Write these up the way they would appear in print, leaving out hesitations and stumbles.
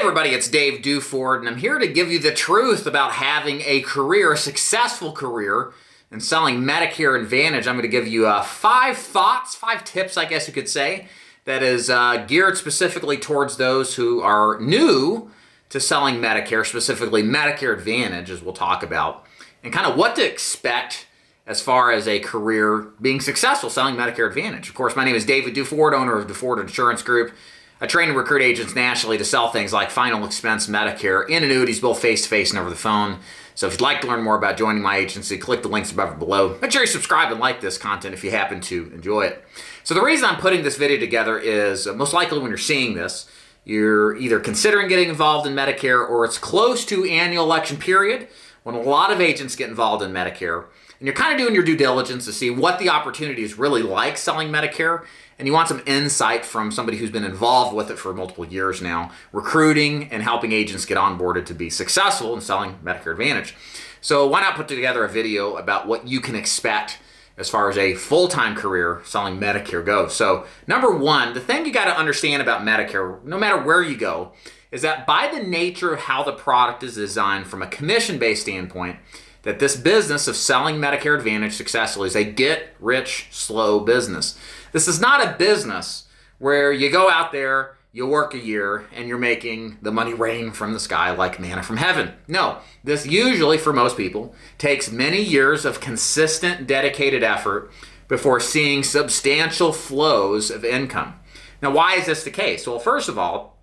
everybody, it's Dave Duford, and I'm here to give you the truth about having a career, a successful career, and selling Medicare Advantage. I'm going to give you 5 thoughts, 5 tips, I guess you could say, that is geared specifically towards those who are new to selling Medicare, specifically Medicare Advantage, as we'll talk about, and kind of what to expect as far as a career being successful selling Medicare Advantage. Of course, my name is David Duford, owner of Duford Insurance Group. I train and recruit agents nationally to sell things like final expense Medicare and annuities, both face-to-face and over the phone. So if you'd like to learn more about joining my agency, click the links above or below. Make sure you subscribe and like this content if you happen to enjoy it. So the reason I'm putting this video together is most likely when you're seeing this, you're either considering getting involved in Medicare or it's close to annual election period when a lot of agents get involved in Medicare. And you're kind of doing your due diligence to see what the opportunity is really like selling Medicare. And you want some insight from somebody who's been involved with it for multiple years now, recruiting and helping agents get onboarded to be successful in selling Medicare Advantage. So why not put together a video about what you can expect as far as a full-time career selling Medicare goes. So number one, the thing you got to understand about Medicare, no matter where you go, is that by the nature of how the product is designed from a commission-based standpoint, that this business of selling Medicare Advantage successfully is a get-rich-slow business. This is not a business where you go out there, you work a year, and you're making the money rain from the sky like manna from heaven. No, this usually, for most people, takes many years of consistent, dedicated effort before seeing substantial flows of income. Now, why is this the case? Well, first of all,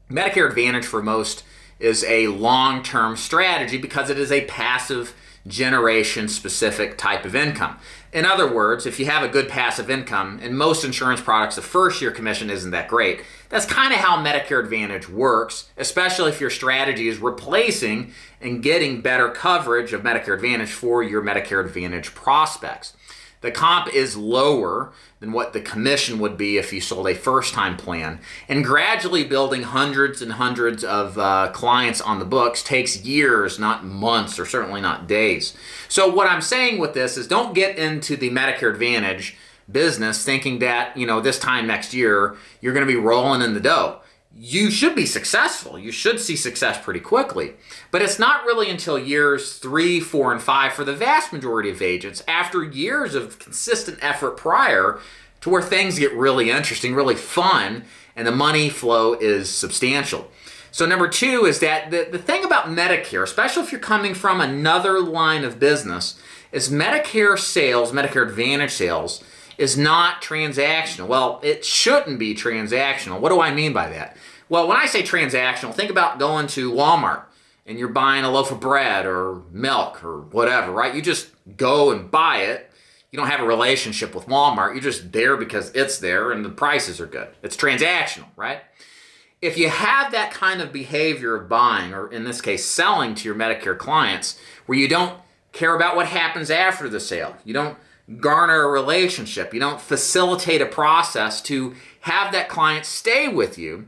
Medicare Advantage for most is a long-term strategy because it is a passive generation-specific type of income. In other words, if you have a good passive income, in most insurance products, the first year commission isn't that great. That's kind of how Medicare Advantage works, especially if your strategy is replacing and getting better coverage of Medicare Advantage for your Medicare Advantage prospects. The comp is lower than what the commission would be if you sold a first-time plan. And gradually building hundreds and hundreds of clients on the books takes years, not months, or certainly not days. So what I'm saying with this is don't get into the Medicare Advantage business thinking that, this time next year, you're going to be rolling in the dough. You should be successful. You should see success pretty quickly. But it's not really until years 3, 4, and 5 for the vast majority of agents, after years of consistent effort prior, to where things get really interesting, really fun, and the money flow is substantial. So number 2 is that the thing about Medicare, especially if you're coming from another line of business, is Medicare sales, Medicare Advantage sales, is not transactional. Well, it shouldn't be transactional. What do I mean by that? Well, when I say transactional, think about going to Walmart and you're buying a loaf of bread or milk or whatever, right? You just go and buy it. You don't have a relationship with Walmart. You're just there because it's there and the prices are good. It's transactional, right? If you have that kind of behavior of buying, or in this case, selling to your Medicare clients, where you don't care about what happens after the sale, you don't garner a relationship, you don't facilitate a process to have that client stay with you,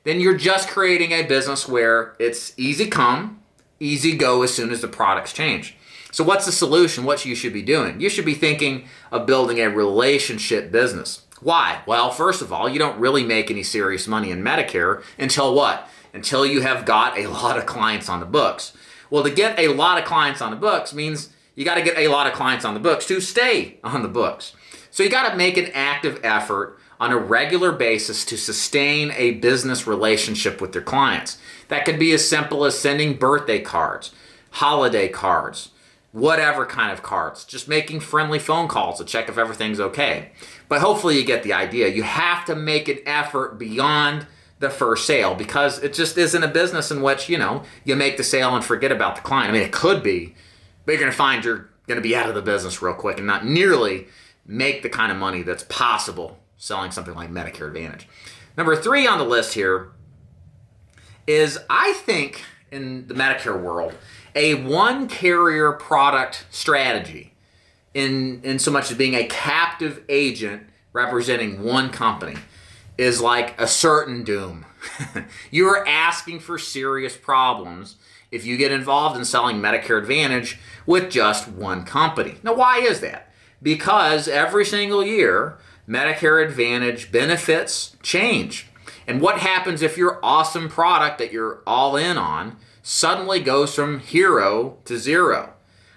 then you're just creating a business where it's easy come, easy go as soon as the products change. So what's the solution? What you should be doing? You should be thinking of building a relationship business. Why? Well, first of all, you don't really make any serious money in Medicare until what? Until you have got a lot of clients on the books. Well, to get a lot of clients on the books means you got to get a lot of clients on the books to stay on the books. So you got to make an active effort on a regular basis to sustain a business relationship with your clients. That could be as simple as sending birthday cards, holiday cards, whatever kind of cards, just making friendly phone calls to check if everything's okay. But hopefully you get the idea. You have to make an effort beyond the first sale because it just isn't a business in which, you make the sale and forget about the client. I mean, it could be, but you're going to find you're going to be out of the business real quick and not nearly make the kind of money that's possible selling something like Medicare Advantage. Number 3 on the list here is, I think, in the Medicare world, a one-carrier product strategy in so much as being a captive agent representing one company is like a certain doom. You're asking for serious problems if you get involved in selling Medicare Advantage with just one company. Now, why is that? Because every single year, Medicare Advantage benefits change. And what happens if your awesome product that you're all in on suddenly goes from hero to zero?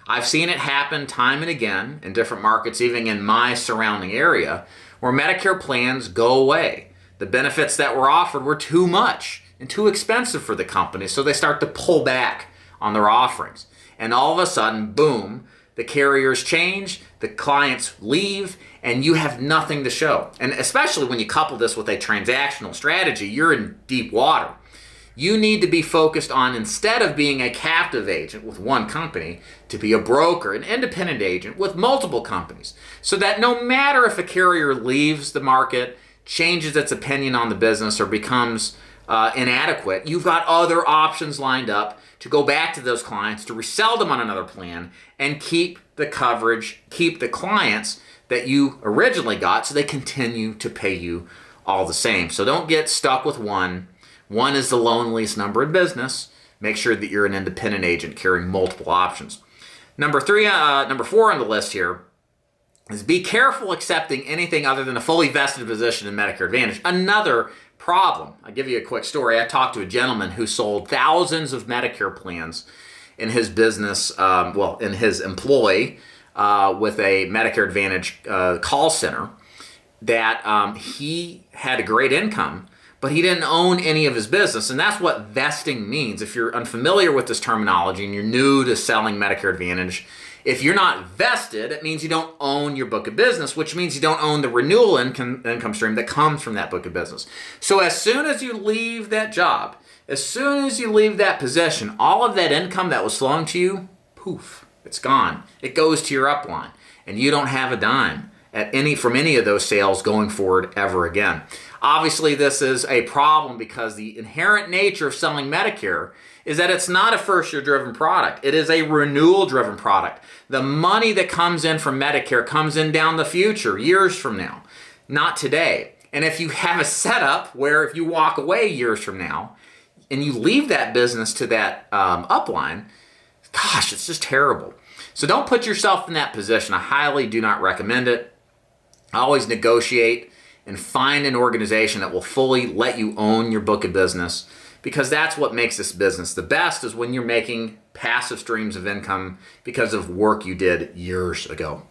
I've seen it happen time and again in different markets, even in my surrounding area, where Medicare plans go away. The benefits that were offered were too much and too expensive for the company, so they start to pull back on their offerings. And all of a sudden, boom, the carriers change, the clients leave, and you have nothing to show. And especially when you couple this with a transactional strategy, you're in deep water. You need to be focused on, instead of being a captive agent with one company, to be a broker, an independent agent with multiple companies, so that no matter if a carrier leaves the market, changes its opinion on the business, or becomes inadequate, you've got other options lined up to go back to those clients, to resell them on another plan, and keep the coverage, keep the clients that you originally got, so they continue to pay you all the same. So don't get stuck with one. One is the loneliest number in business. Make sure that you're an independent agent carrying multiple options. Number 4 on the list here is be careful accepting anything other than a fully vested position in Medicare Advantage. Another problem. I'll give you a quick story. I talked to a gentleman who sold thousands of Medicare plans in his business, in his employ with a Medicare Advantage call center, that he had a great income, but he didn't own any of his business. And that's what vesting means. If you're unfamiliar with this terminology and you're new to selling Medicare Advantage, if you're not vested, it means you don't own your book of business, which means you don't own the renewal income stream that comes from that book of business. So as soon as you leave that job, as soon as you leave that position, all of that income that was flowing to you, poof, it's gone. It goes to your upline, and you don't have a dime from any of those sales going forward ever again. Obviously, this is a problem because the inherent nature of selling Medicare is that it's not a first-year driven product. It is a renewal-driven product. The money that comes in from Medicare comes in down the future, years from now, not today. And if you have a setup where if you walk away years from now and you leave that business to that upline, gosh, it's just terrible. So don't put yourself in that position. I highly do not recommend it. Always negotiate and find an organization that will fully let you own your book of business, because that's what makes this business the best, is when you're making passive streams of income because of work you did years ago.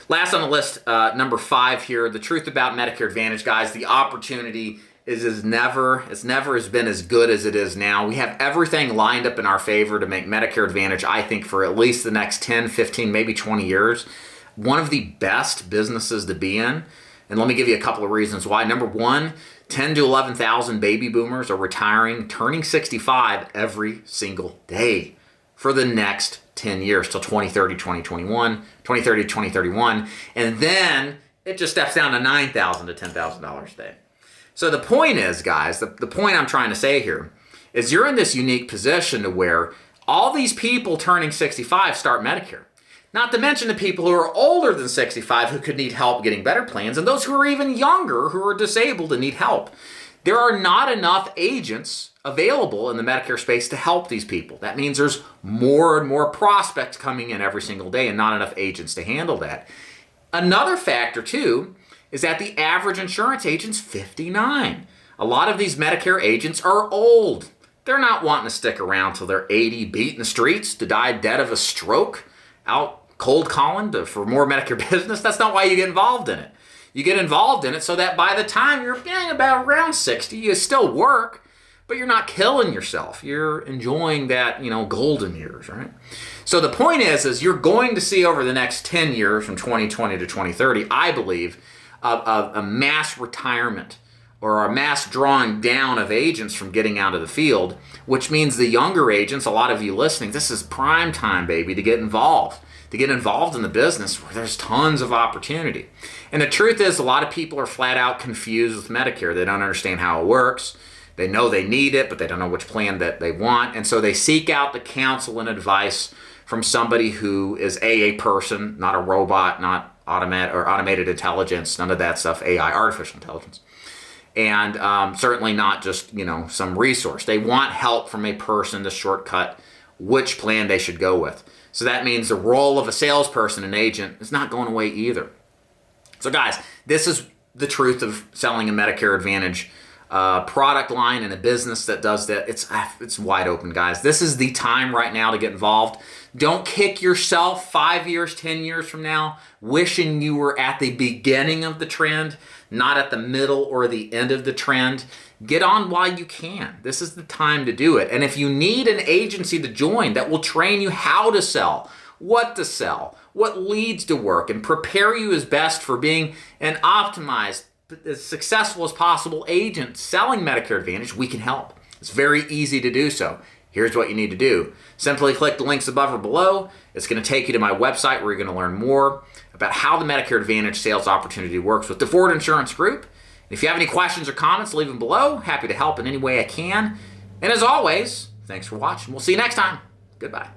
Last on the list, number 5 here, the truth about Medicare Advantage, guys, the opportunity is never has been as good as it is now. We have everything lined up in our favor to make Medicare Advantage, I think, for at least the next 10, 15, maybe 20 years, one of the best businesses to be in. And let me give you a couple of reasons why. Number 1, 10 to 11,000 baby boomers are retiring, turning 65 every single day for the next 10 years till 2030, 2031. And then it just steps down to $9,000 to $10,000 a day. So the point is, guys, the point I'm trying to say here is you're in this unique position to where all these people turning 65 start Medicare. Not to mention the people who are older than 65 who could need help getting better plans, and those who are even younger who are disabled and need help. There are not enough agents available in the Medicare space to help these people. That means there's more and more prospects coming in every single day and not enough agents to handle that. Another factor, too, is that the average insurance agent's 59. A lot of these Medicare agents are old. They're not wanting to stick around till they're 80, beating the streets to die dead of a stroke, out cold calling for more Medicare business. That's not why you get involved in it. You get involved in it so that by the time you're getting about around 60, you still work, but you're not killing yourself. You're enjoying that, golden years, right? So the point is you're going to see over the next 10 years from 2020 to 2030, I believe, a mass retirement or a mass drawing down of agents from getting out of the field, which means the younger agents, a lot of you listening, this is prime time, baby, to get involved in the business where there's tons of opportunity. And the truth is, a lot of people are flat out confused with Medicare. They don't understand how it works. They know they need it, but they don't know which plan that they want. And so they seek out the counsel and advice from somebody who is a person, not a robot, not automated intelligence, none of that stuff, AI, artificial intelligence. And certainly not just, some resource. They want help from a person to shortcut which plan they should go with. So that means the role of a salesperson, an agent, is not going away either. So guys, this is the truth of selling a Medicare Advantage product line and a business that does that, it's wide open, guys. This is the time right now to get involved. Don't kick yourself 5 years, 10 years from now, wishing you were at the beginning of the trend, not at the middle or the end of the trend. Get on while you can. This is the time to do it. And if you need an agency to join that will train you how to sell, what to sell, what leads to work, and prepare you as best for being an optimized, as successful as possible agent selling Medicare Advantage, we can help. It's very easy to do so. Here's what you need to do. Simply click the links above or below. It's going to take you to my website where you're going to learn more about how the Medicare Advantage sales opportunity works with the Ford Insurance Group. If you have any questions or comments, leave them below. Happy to help in any way I can. And as always, thanks for watching. We'll see you next time. Goodbye.